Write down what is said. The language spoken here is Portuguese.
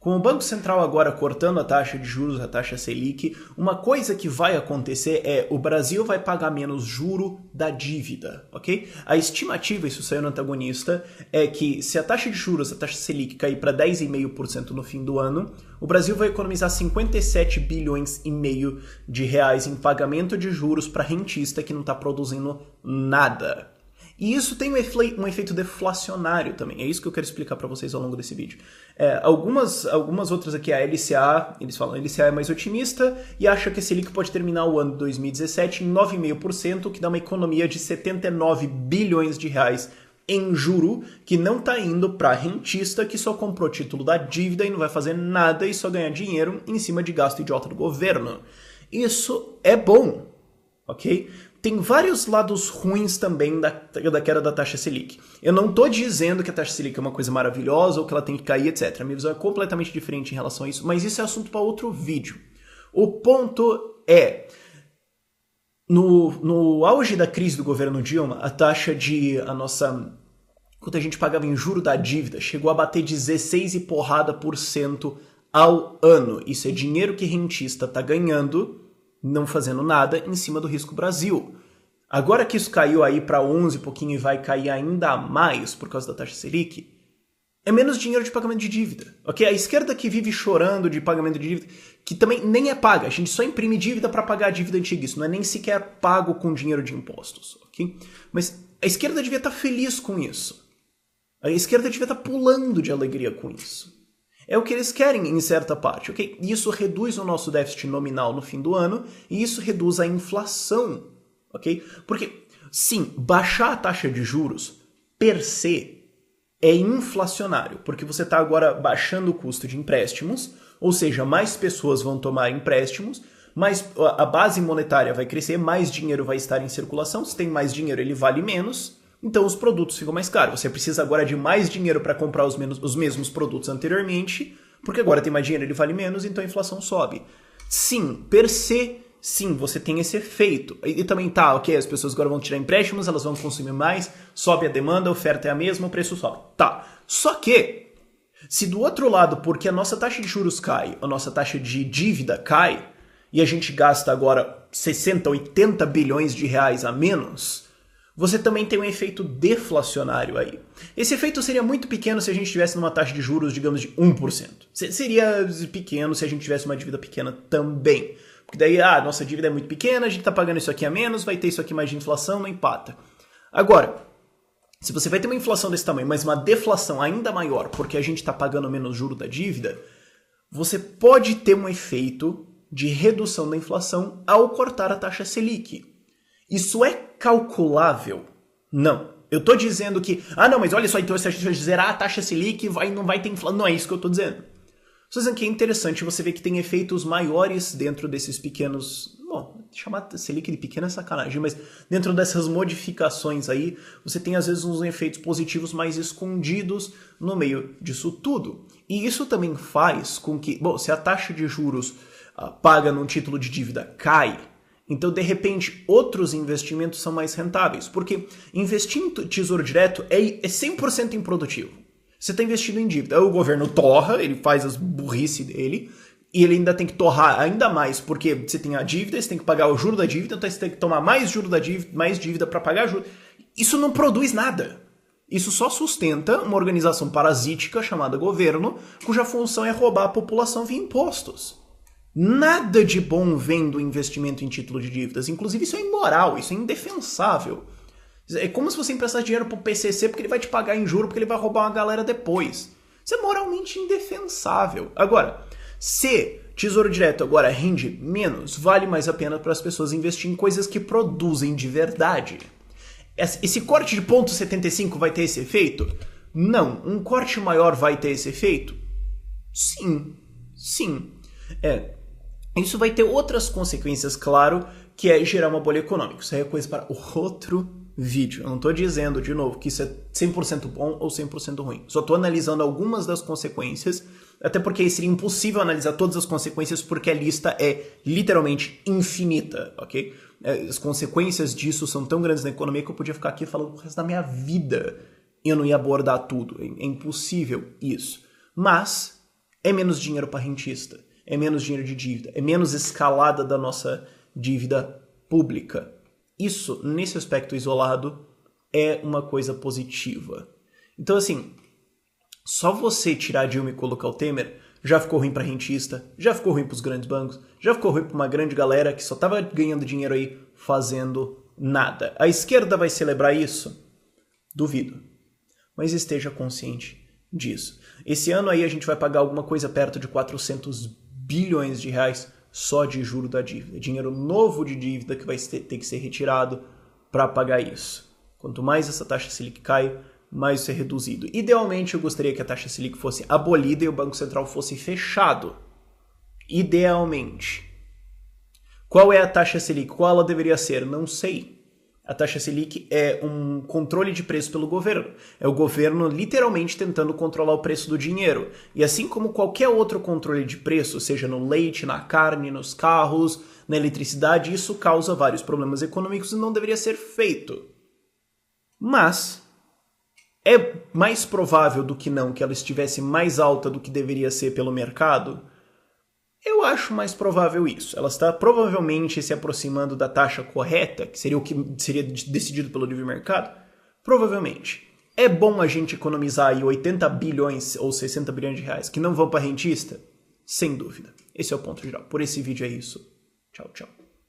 Com o Banco Central agora cortando a taxa de juros, a taxa Selic, uma coisa que vai acontecer é o Brasil vai pagar menos juro da dívida, ok? A estimativa, isso saiu no Antagonista, é que se a taxa de juros, a taxa Selic, cair para 10,5% no fim do ano, o Brasil vai economizar 57 bilhões e meio de reais em pagamento de juros para rentista que não está produzindo nada. E isso tem um efeito deflacionário também. É isso que eu quero explicar para vocês ao longo desse vídeo. Algumas outras aqui, a LCA, eles falam que a LCA é mais otimista e acha que a Selic pode terminar o ano de 2017 em 9,5%, que dá uma economia de 79 bilhões de reais em juro, que não está indo para rentista que só comprou título da dívida e não vai fazer nada e só ganhar dinheiro em cima de gasto idiota do governo. Isso é bom, ok? Tem vários lados ruins também da queda da taxa Selic. Eu não estou dizendo que a taxa Selic é uma coisa maravilhosa ou que ela tem que cair, etc. A minha visão é completamente diferente em relação a isso, mas isso é assunto para outro vídeo. O ponto é, no auge da crise do governo Dilma, quanto a gente pagava em juro da dívida, chegou a bater 16 e porrada por cento ao ano. Isso é dinheiro que rentista está ganhando, não fazendo nada em cima do risco Brasil. Agora que isso caiu aí para 11 e pouquinho e vai cair ainda mais por causa da taxa Selic, é menos dinheiro de pagamento de dívida, ok? A esquerda que vive chorando de pagamento de dívida, que também nem é paga, a gente só imprime dívida para pagar a dívida antiga, isso não é nem sequer pago com dinheiro de impostos, ok? Mas a esquerda devia estar feliz com isso. A esquerda devia estar pulando de alegria com isso. É o que eles querem em certa parte, ok? Isso reduz o nosso déficit nominal no fim do ano e isso reduz a inflação, ok? Porque, sim, baixar a taxa de juros, per se, é inflacionário, porque você está agora baixando o custo de empréstimos, ou seja, mais pessoas vão tomar empréstimos, mais a base monetária vai crescer, mais dinheiro vai estar em circulação, se tem mais dinheiro ele vale menos, então os produtos ficam mais caros. Você precisa agora de mais dinheiro para comprar os mesmos produtos anteriormente, porque agora tem mais dinheiro, ele vale menos, então a inflação sobe. Sim, per se, sim, você tem esse efeito. E também tá, ok, as pessoas agora vão tirar empréstimos, elas vão consumir mais, sobe a demanda, a oferta é a mesma, o preço sobe. Tá, só que, se do outro lado, porque a nossa taxa de juros cai, a nossa taxa de dívida cai, e a gente gasta agora 60, 80 bilhões de reais a menos, você também tem um efeito deflacionário aí. Esse efeito seria muito pequeno se a gente estivesse numa taxa de juros, digamos, de 1%. Seria pequeno se a gente tivesse uma dívida pequena também. Porque daí, nossa dívida é muito pequena, a gente está pagando isso aqui a menos, vai ter isso aqui mais de inflação, não empata. Agora, se você vai ter uma inflação desse tamanho, mas uma deflação ainda maior, porque a gente está pagando menos juro da dívida, você pode ter um efeito de redução da inflação ao cortar a taxa Selic. Isso é calculável? Não. Eu tô dizendo que, não, mas olha só, então se a gente zerar a taxa Selic, não vai ter inflação. Não é isso que eu tô dizendo. Estou dizendo que é interessante você ver que tem efeitos maiores dentro desses pequenos... Bom, chamar Selic de pequena é sacanagem, mas dentro dessas modificações aí, você tem às vezes uns efeitos positivos mais escondidos no meio disso tudo. E isso também faz com que, se a taxa de juros paga num título de dívida cai, então, de repente, outros investimentos são mais rentáveis, porque investir em tesouro direto é 100% improdutivo. Você está investindo em dívida. O governo torra, ele faz as burrice dele, e ele ainda tem que torrar ainda mais, porque você tem a dívida, você tem que pagar o juro da dívida, então você tem que tomar mais juro da dívida, mais dívida para pagar juro. Isso não produz nada. Isso só sustenta uma organização parasítica chamada governo, cuja função é roubar a população via impostos. Nada de bom vem do investimento em título de dívidas. Inclusive, isso é imoral, isso é indefensável. É como se você emprestasse dinheiro pro PCC porque ele vai te pagar em juro, porque ele vai roubar uma galera depois. Isso é moralmente indefensável. Agora, se tesouro direto agora rende menos, vale mais a pena para as pessoas investir em coisas que produzem de verdade. Esse corte de 0,75 vai ter esse efeito? Não. Um corte maior vai ter esse efeito? Sim. Sim. Isso vai ter outras consequências, claro, que é gerar uma bolha econômica. Isso aí é coisa para outro vídeo. Eu não estou dizendo, de novo, que isso é 100% bom ou 100% ruim. Só estou analisando algumas das consequências, até porque seria impossível analisar todas as consequências, porque a lista é literalmente infinita, ok? As consequências disso são tão grandes na economia que eu podia ficar aqui falando o resto da minha vida e eu não ia abordar tudo. É impossível isso. Mas é menos dinheiro para rentista, é menos dinheiro de dívida, é menos escalada da nossa dívida pública. Isso, nesse aspecto isolado, é uma coisa positiva. Então, assim, só você tirar a Dilma e colocar o Temer já ficou ruim para rentista, já ficou ruim para os grandes bancos, já ficou ruim para uma grande galera que só estava ganhando dinheiro aí fazendo nada. A esquerda vai celebrar isso? Duvido. Mas esteja consciente disso. Esse ano aí a gente vai pagar alguma coisa perto de 400 bilhões de reais só de juro da dívida. Dinheiro novo de dívida que vai ter que ser retirado para pagar isso. Quanto mais essa taxa Selic cai, mais isso é reduzido. Idealmente eu gostaria que a taxa Selic fosse abolida e o Banco Central fosse fechado. Idealmente. Qual é a taxa Selic? Qual ela deveria ser? Não sei. A taxa Selic é um controle de preço pelo governo. É o governo literalmente tentando controlar o preço do dinheiro. E assim como qualquer outro controle de preço, seja no leite, na carne, nos carros, na eletricidade, isso causa vários problemas econômicos e não deveria ser feito. Mas é mais provável do que não que ela estivesse mais alta do que deveria ser pelo mercado? Eu acho mais provável isso. Ela está provavelmente se aproximando da taxa correta, que seria o que seria decidido pelo livre mercado? Provavelmente. É bom a gente economizar aí 80 bilhões ou 60 bilhões de reais que não vão para rentista? Sem dúvida. Esse é o ponto geral. Por esse vídeo é isso. Tchau, tchau.